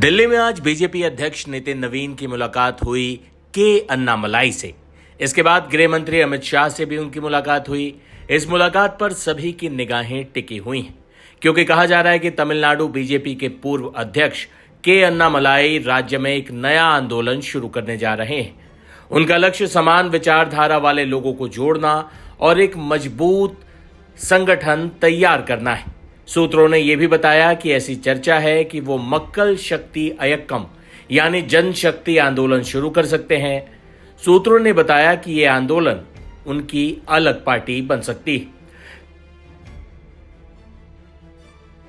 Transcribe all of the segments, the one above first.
दिल्ली में आज बीजेपी अध्यक्ष नितिन नवीन की मुलाकात हुई के अन्नामलाई से। इसके बाद गृह मंत्री अमित शाह से भी उनकी मुलाकात हुई। इस मुलाकात पर सभी की निगाहें टिकी हुई हैं, क्योंकि कहा जा रहा है कि तमिलनाडु बीजेपी के पूर्व अध्यक्ष के अन्नामलाई राज्य में एक नया आंदोलन शुरू करने जा रहे हैं। उनका लक्ष्य समान विचारधारा वाले लोगों को जोड़ना और एक मजबूत संगठन तैयार करना है। सूत्रों ने यह भी बताया कि ऐसी चर्चा है कि वो मक्कल शक्ति अयक्कम यानी जनशक्ति आंदोलन शुरू कर सकते हैं। सूत्रों ने बताया कि यह आंदोलन उनकी अलग पार्टी बन सकती है।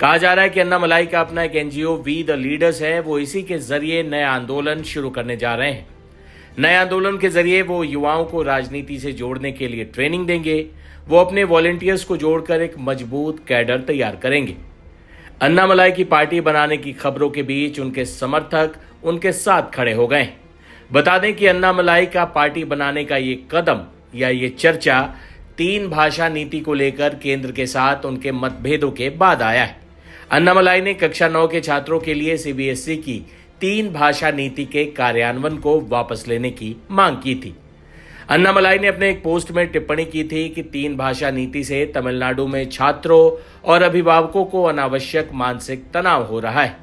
कहा जा रहा है कि अन्नामलाई का अपना एक एनजीओ वी द लीडर्स है, वो इसी के जरिए नया आंदोलन शुरू करने जा रहे हैं। नए आंदोलन के जरिए वो युवाओं को राजनीति से जोड़ने के लिए ट्रेनिंग देंगे। वो अपने वॉलंटियर्स को जोड़कर एक मजबूत कैडर तैयार करेंगे। अन्नामलाई की पार्टी बनाने की खबरों के बीच उनके समर्थक उनके साथ खड़े हो गए। बता दें कि अन्नामलाई का पार्टी बनाने का ये कदम या ये चर्चा 3 भाषा नीति को लेकर केंद्र के साथ उनके मतभेदों के बाद आया है। अन्नामलाई ने कक्षा 9 के छात्रों के लिए सीबीएसई की 3 भाषा नीति के कार्यान्वयन को वापस लेने की मांग की थी। अन्नामलाई ने अपने एक पोस्ट में टिप्पणी की थी कि 3 भाषा नीति से तमिलनाडु में छात्रों और अभिभावकों को अनावश्यक मानसिक तनाव हो रहा है,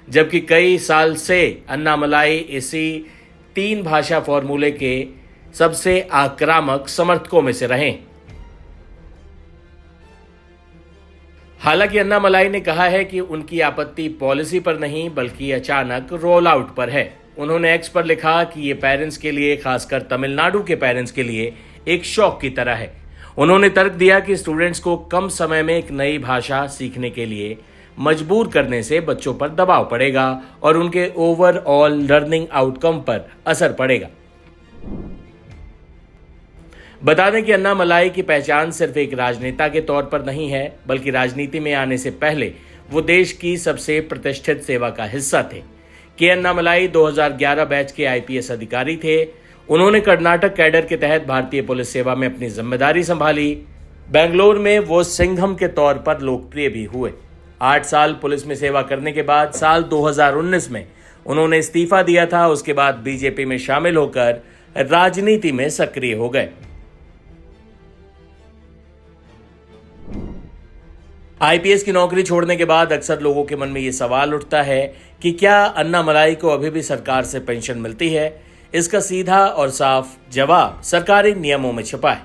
जबकि कई साल से अन्नामलाई इसी 3 भाषा फॉर्मूले के सबसे आक्रामक समर्थकों में से रहे। हालांकि अन्नामलाई ने कहा है कि उनकी आपत्ति पॉलिसी पर नहीं बल्कि अचानक रोल आउट पर है। उन्होंने एक्स पर लिखा कि ये पेरेंट्स के लिए, खासकर तमिलनाडु के पेरेंट्स के लिए एक शौक की तरह है। उन्होंने तर्क दिया कि स्टूडेंट्स को कम समय में एक नई भाषा सीखने के लिए मजबूर करने से बच्चों पर दबाव पड़ेगा और उनके ओवरऑल लर्निंग आउटकम पर असर पड़ेगा। बता दें कि अन्नामलाई की पहचान सिर्फ एक राजनेता के तौर पर नहीं है, बल्कि राजनीति में आने से पहले वो देश की सबसे प्रतिष्ठित सेवा का हिस्सा थे। के अन्नामलाई 2011 बैच के आईपीएस अधिकारी थे। उन्होंने कर्नाटक कैडर के तहत भारतीय पुलिस सेवा में अपनी जिम्मेदारी संभाली। बेंगलोर में वो सिंघम के तौर पर लोकप्रिय भी हुए। 8 साल पुलिस में सेवा करने के बाद साल 2019 में उन्होंने इस्तीफा दिया था। उसके बाद बीजेपी में शामिल होकर राजनीति में सक्रिय हो गए। आईपीएस की नौकरी छोड़ने के बाद अक्सर लोगों के मन में ये सवाल उठता है कि क्या अन्नामलाई को अभी भी सरकार से पेंशन मिलती है। इसका सीधा और साफ जवाब सरकारी नियमों में छिपा है।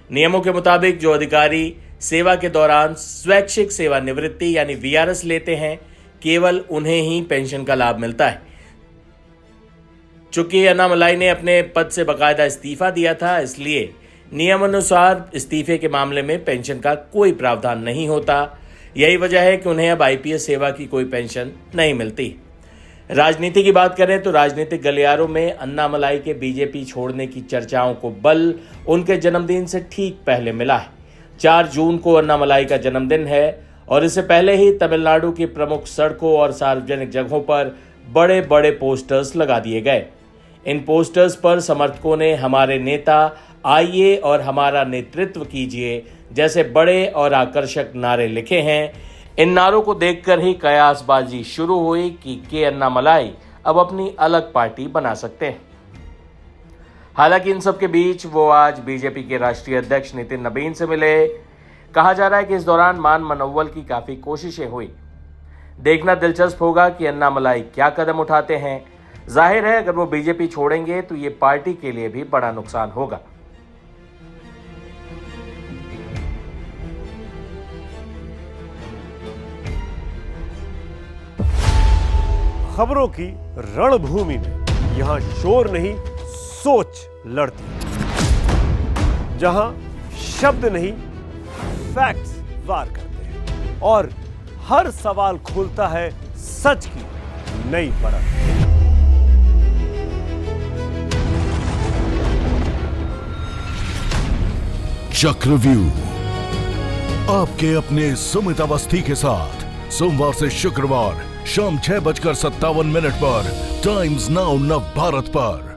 नियमों के मुताबिक जो अधिकारी सेवा के दौरान स्वैच्छिक सेवानिवृत्ति यानी वीआरएस लेते हैं, केवल उन्हें ही पेंशन का लाभ मिलता है। चूंकि अन्नामलाई ने अपने पद से बाकायदा इस्तीफा दिया था, इसलिए नियमानुसार इस्तीफे के मामले में पेंशन का कोई प्रावधान नहीं होता। यही वजह है कि उन्हें अब आईपीएस सेवा की कोई पेंशन नहीं मिलती। राजनीति की बात करें तो राजनीतिक गलियारों में अन्नामलाई के बीजेपी छोड़ने की चर्चाओं को बल उनके जन्मदिन से ठीक पहले मिला है। 4 जून को अन्नामलाई का जन्मदिन है और इससे पहले ही तमिलनाडु की प्रमुख सड़कों और सार्वजनिक जगहों पर बड़े बड़े पोस्टर्स लगा दिए गए। इन पोस्टर्स पर समर्थकों ने हमारे नेता आइए और हमारा नेतृत्व कीजिए जैसे बड़े और आकर्षक नारे लिखे हैं। इन नारों को देखकर ही कयासबाजी शुरू हुई कि के अन्नामलाई अब अपनी अलग पार्टी बना सकते हैं। हालांकि इन सब के बीच वो आज बीजेपी के राष्ट्रीय अध्यक्ष नितिन नवीन से मिले। कहा जा रहा है कि इस दौरान मान मनोवल की काफी कोशिशें हुई। देखना दिलचस्प होगा कि अन्नामलाई क्या कदम उठाते हैं। जाहिर है अगर वो बीजेपी छोड़ेंगे तो ये पार्टी के लिए भी बड़ा नुकसान होगा। खबरों की रणभूमि में यहां शोर नहीं सोच लड़ती है, जहां शब्द नहीं फैक्ट्स वार करते हैं और हर सवाल खोलता है सच की नई परत। चक्रव्यूह आपके अपने सुमित अवस्थी के साथ सोमवार से शुक्रवार शाम 6:57 पर टाइम्स नाउ नव भारत पर।